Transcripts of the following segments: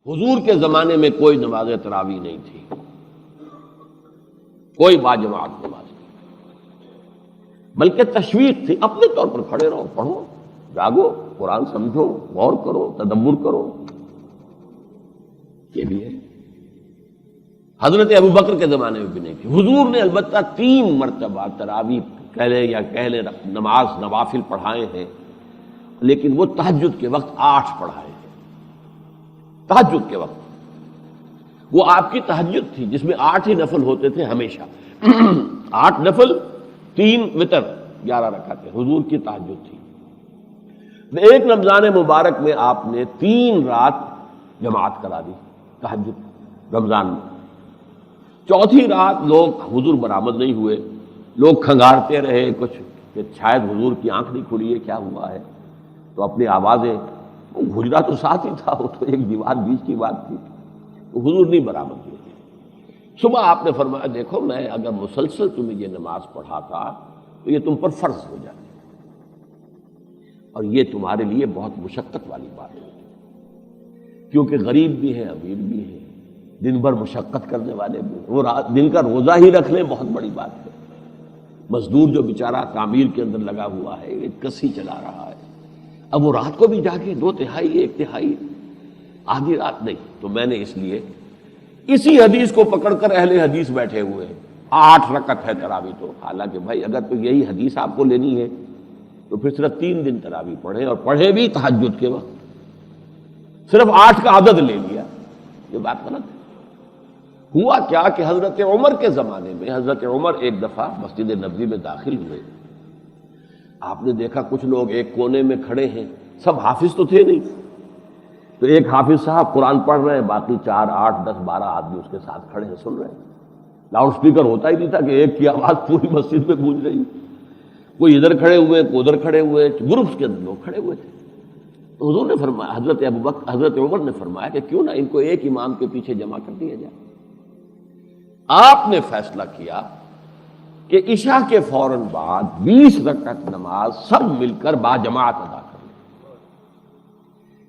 حضور کے زمانے میں کوئی نماز تراویح نہیں تھی، کوئی باجماعت نماز نہیں، بلکہ تشویق تھی، اپنے طور پر کھڑے رہو، پڑھو، جاگو، قرآن سمجھو، غور کرو، تدبر کرو، یہ بھی ہے۔ حضرت ابوبکر کے زمانے میں بھی نہیں تھی۔ حضور نے البتہ 3 مرتبہ تراویح کہہ لیں نماز نوافل پڑھائے ہیں، لیکن وہ تہجد کے وقت 8 پڑھائے ہیں۔ تہجد کے وقت وہ آپ کی تہجد تھی جس میں 8 ہی نفل ہوتے تھے ہمیشہ 8 نفل 3 وتر 11 رکعتیں حضور کی تہجد تھی۔ ایک رمضان مبارک میں آپ نے 3 رات جماعت کرا دی تہجد رمضان میں، چوتھی رات لوگ حضور برآمد نہیں ہوئے، لوگ کھنگارتے رہے کچھ کہ شاید حضور کی آنکھ نہیں کھلی ہے، کیا ہوا ہے، تو اپنی آوازیں، حجرہ تو ساتھ ہی تھا، وہ تو ایک دیوار بیچ کی بات تھی، تو حضور نہیں برآمد ہوئے۔ صبح آپ نے فرمایا دیکھو میں اگر مسلسل تمہیں یہ نماز پڑھاتا تو یہ تم پر فرض ہو جاتی، اور یہ تمہارے لیے بہت مشقت والی بات ہے، کیونکہ غریب بھی ہیں، امیر بھی ہیں، دن بھر مشقت کرنے والے بھی ہیں، وہ دن کا روزہ ہی رکھ لیں بہت بڑی بات ہے۔ مزدور جو بیچارہ تعمیر کے اندر لگا ہوا ہے، ایک کسی چلا رہا ہے، اب وہ رات کو بھی جاگے 2/3 1/3 آدھی رات نہیں، تو میں نے اس لیے اسی حدیث کو پکڑ کر اہل حدیث بیٹھے ہوئے ہیں 8 رکعت ہے تراویح، تو حالانکہ بھائی اگر تو یہی حدیث آپ کو لینی ہے تو پھر صرف 3 دن تراویح پڑھیں، اور پڑھے بھی تہجد کے وقت، صرف 8 کا عدد لے لیا، یہ بات غلط ہے۔ ہوا کیا کہ حضرت عمر کے زمانے میں حضرت عمر ایک دفعہ مسجد نبوی میں داخل ہوئے، آپ نے دیکھا کچھ لوگ ایک کونے میں کھڑے ہیں، سب حافظ تو تھے نہیں، تو ایک حافظ صاحب قرآن پڑھ رہے ہیں، باقی 4 8 10 12 آدمی اس کے ساتھ کھڑے ہیں، سن رہے ہیں۔ لاؤڈ سپیکر ہوتا ہی نہیں تھا کہ ایک کی آواز پوری مسجد میں گونج رہی، کوئی ادھر کھڑے ہوئے، کوئی ادھر کھڑے ہوئے، گروپس کے اندر لوگ کھڑے ہوئے تھے۔ تو حضور نے فرمایا، حضرت عمر نے فرمایا کہ کیوں نہ ان کو ایک امام کے پیچھے جمع کر دیا جائے۔ آپ نے فیصلہ کیا کہ عشاء کے فوراً بعد 20 رکعت نماز سب مل کر باجماعت ادا کریں۔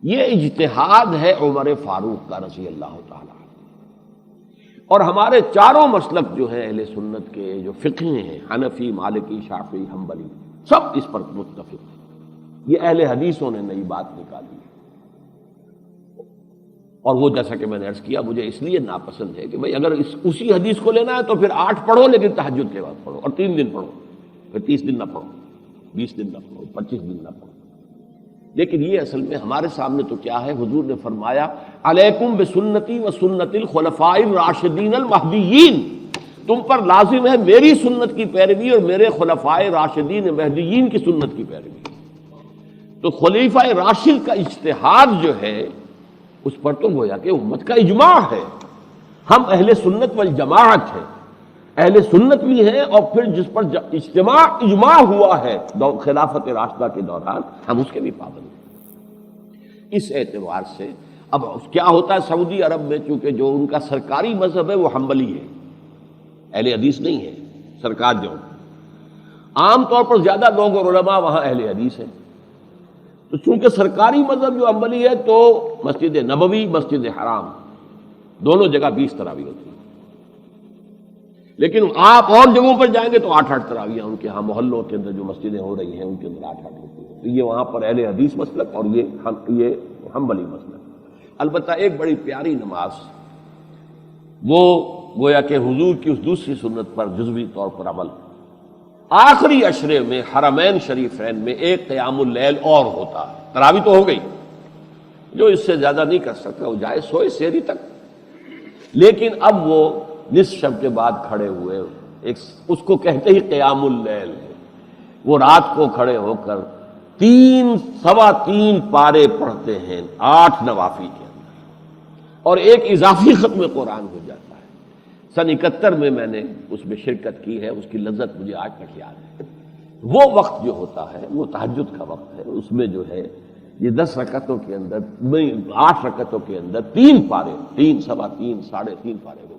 یہ اجتہاد ہے عمر فاروق کا رضی اللہ تعالی عنہ، اور ہمارے چاروں مسلک جو ہیں اہل سنت کے جو فقہ ہیں، حنفی، مالکی، شافعی، حنبلی، سب اس پر متفق ہیں۔ یہ اہل حدیثوں نے نئی بات نکالی ہے، اور وہ جیسا کہ میں نے عرض کیا مجھے اس لیے ناپسند ہے کہ بھئی اگر اسی حدیث کو لینا ہے تو پھر 8 پڑھو لیکن تہجد کے بعد پڑھو، اور 3 دن پڑھو، پھر 30 دن نہ پڑھو، 20 دن نہ پڑھو، 25 دن نہ پڑھو۔ لیکن یہ اصل میں ہمارے سامنے تو کیا ہے، حضور نے فرمایا علیکم بسنتی و سنت الخلفاء الراشدین المہدیین، تم پر لازم ہے میری سنت کی پیروی اور میرے خلفاء راشدین مہدیین کی سنت کی پیروی۔ تو خلیفہ راشد کا اجتہاد جو ہے اس پر تو گویا کہ امت کا اجماع ہے، ہم اہل سنت والجماعت ہیں، اہل سنت بھی ہیں، اور پھر جس پر اجماع ہوا ہے خلافت راشدہ کے دوران ہم اس کے بھی پابند ہیں۔ اس اعتبار سے اب کیا ہوتا ہے سعودی عرب میں، چونکہ جو ان کا سرکاری مذہب ہے وہ حنبلی ہے، اہل حدیث نہیں ہے، سرکار جو عام طور پر زیادہ لوگ اور علماء وہاں اہل حدیث ہیں، تو چونکہ سرکاری مذہب جو حنبلی ہے تو مسجد نبوی، مسجد حرام دونوں جگہ 20 تراویح ہوتی ہیں، لیکن آپ اور جگہوں پر جائیں گے تو 8 تراویح ان کے ہاں محلوں کے اندر جو مسجدیں ہو رہی ہیں ان کے اندر 8 ہوتی ہیں، تو یہ وہاں پر اہل حدیث مسلک اور یہ حنبلی مسلک۔ البتہ ایک بڑی پیاری نماز، وہ گویا کہ حضور کی اس دوسری سنت پر جزوی طور پر عمل، آخری عشرے میں حرمین شریفین میں ایک قیام اللیل اور ہوتا ہے، تراویح تو ہو گئی، جو اس سے زیادہ نہیں کر سکتا وہ جائے سوئے سحری تک، لیکن اب وہ نصف شب کے بعد کھڑے ہوئے، اس کو کہتے ہی قیام اللیل ہے، وہ رات کو کھڑے ہو کر 3 پارے پڑھتے ہیں 8 نوافل کے اندر، اور ایک اضافی ختم قرآن ہو جاتا ہے۔ سن 71 میں نے اس میں شرکت کی ہے، اس کی لذت مجھے آج تک یاد ہے۔ وہ وقت جو ہوتا ہے وہ تہجد کا وقت ہے، اس میں جو ہے یہ 10 رکعتوں کے اندر 8 رکعتوں کے اندر 3 پارے، 3 سوا 3 3.5 پارے ہو